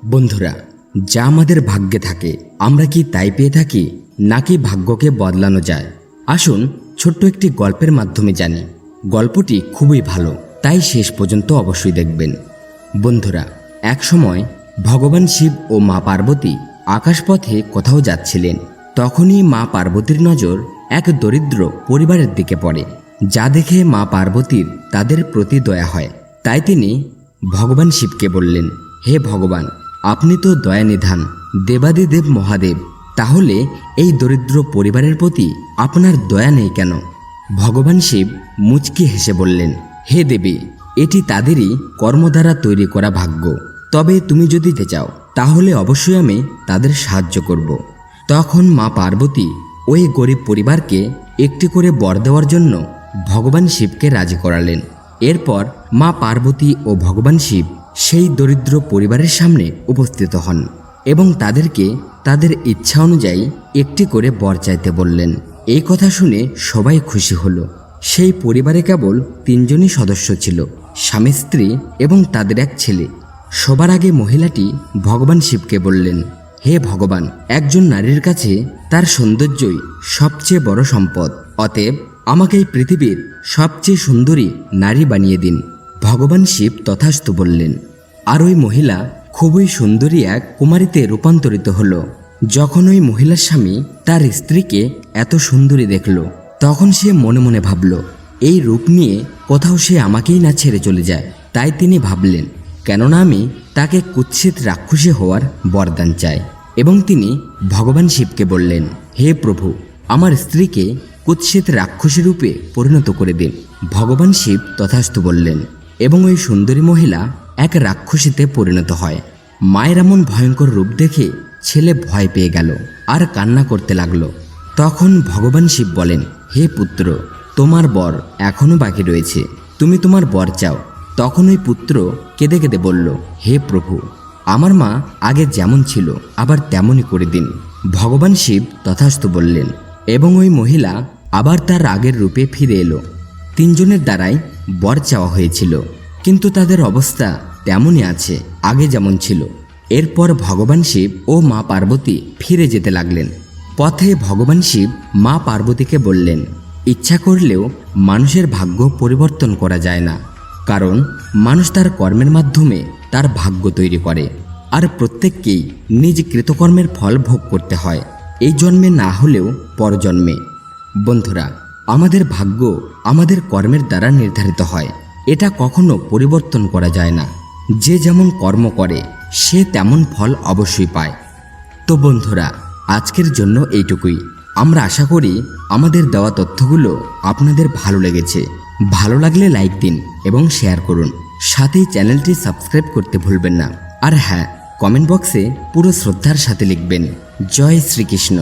বন্ধুরা, যা আমাদের ভাগ্যে থাকে আমরা কি তাই পেয়ে থাকি, নাকি ভাগ্যকে বদলানো যায়? আসুন ছোট্ট একটি গল্পের মাধ্যমে জানি। গল্পটি খুবই ভালো, তাই শেষ পর্যন্ত অবশ্যই দেখবেন। বন্ধুরা, এক সময় ভগবান শিব ও মা পার্বতী আকাশপথে কোথাও যাচ্ছিলেন। তখনই মা পার্বতীর নজর এক দরিদ্র পরিবারের দিকে পড়ে, যা দেখে মা পার্বতীর তাদের প্রতি দয়া হয়। তাই তিনি ভগবান শিবকে বললেন, হে ভগবান, আপনি তো দয়ানিধান, দেবাদিদেব মহাদেব, তাহলে এই দরিদ্র পরিবারের প্রতি আপনার দয়া নেই কেন? ভগবান শিব মুচকি হেসে বললেন, হে দেবী, এটি তাদেরই কর্ম দ্বারা তৈরি করা ভাগ্য। তবে তুমি যদি যেতে চাও তাহলে অবশ্যই আমি তাদের সাহায্য করব। তখন মা পার্বতী ওই গরিব পরিবারকে একটি করে বর দেওয়ার জন্য ভগবান শিবকে রাজি করালেন। এরপর মা পার্বতী ও ভগবান শিব সেই দরিদ্র পরিবারের সামনে উপস্থিত হন এবং তাদেরকে তাদের ইচ্ছা অনুযায়ী একটি করে বর চাইতে বললেন। এই কথা শুনে সবাই খুশি হলো। সেই পরিবারে কেবল 3 জনই সদস্য ছিল, স্বামী স্ত্রী এবং তাদের এক ছেলে। সবার আগে মহিলাটি ভগবান শিবকে বললেন, হে ভগবান, একজন নারীর কাছে তার সৌন্দর্যই সবচেয়ে বড় সম্পদ। অতএব আমাকে এই পৃথিবীর সবচেয়ে সুন্দরী নারী বানিয়ে দিন। ভগবান শিব তথাস্তু বললেন। আর ওই মহিলা খুবই সুন্দরী এক কুমারীতে রূপান্তরিত হলো। যখন ওই মহিলার স্বামী তার স্ত্রীকে এত সুন্দরী দেখল, তখন সে মনে মনে ভাবল, এই রূপ নিয়ে কোথাও সে আমাকেই না ছেড়ে চলে যায়। তাই তিনি ভাবলেন, কেননা আমি তাকে কুৎসিত রাক্ষসী হওয়ার বরদান চাই। এবং তিনি ভগবান শিবকে বললেন, হে প্রভু, আমার স্ত্রীকে কুৎসিত রাক্ষসী রূপে পরিণত করে দিন। ভগবান শিব তথাস্তু বললেন এবং ওই সুন্দরী মহিলা এক রাক্ষসীতে পরিণত হয়। মায়ের এমন ভয়ঙ্কর রূপ দেখে ছেলে ভয় পেয়ে গেল আর কান্না করতে লাগলো। তখন ভগবান শিব বলেন, হে পুত্র, তোমার বর এখনো বাকি রয়েছে, তুমি তোমার বর চাও। তখন ওই পুত্র কেঁদে কেঁদে বলল, হে প্রভু, আমার মা আগে যেমন ছিল আবার তেমনই করে দিন। ভগবান শিব তথাস্তু বললেন এবং ওই মহিলা আবার তার আগের রূপে ফিরে এলো। 3 জনের দ্বারাই বর চাওয়া হয়েছিল, কিন্তু তাদের অবস্থা তেমনই আছে, আগে যেমন ছিল। এরপর ভগবান শিব ও মা পার্বতী ফিরে যেতে লাগলেন। পথে ভগবান শিব মা পার্বতীকে বললেন, ইচ্ছা করলেও মানুষের ভাগ্য পরিবর্তন করা যায় না, কারণ মানুষ তার কর্মের মাধ্যমে তার ভাগ্য তৈরি করে। আর প্রত্যেককেই নিজ কৃতকর্মের ফল ভোগ করতে হয়, এই জন্মে না হলেও পরজন্মে। বন্ধুরা, আমাদের ভাগ্য আমাদের কর্মের দ্বারা নির্ধারিত হয়, এটা কখনো পরিবর্তন করা যায় না। যে যেমন কর্ম করে সে তেমন ফল অবশ্যই পায়। তো বন্ধুরা, আজকের জন্য এইটুকুই। আমরা আশা করি আমাদের দেওয়া তথ্যগুলো আপনাদের ভালো লেগেছে। ভালো লাগলে লাইক দিন এবং শেয়ার করুন, সাথেই চ্যানেলটি সাবস্ক্রাইব করতে ভুলবেন না। আর হ্যাঁ, কমেন্ট বক্সে পুরো শ্রদ্ধার সাথে লিখবেন, জয় শ্রীকৃষ্ণ।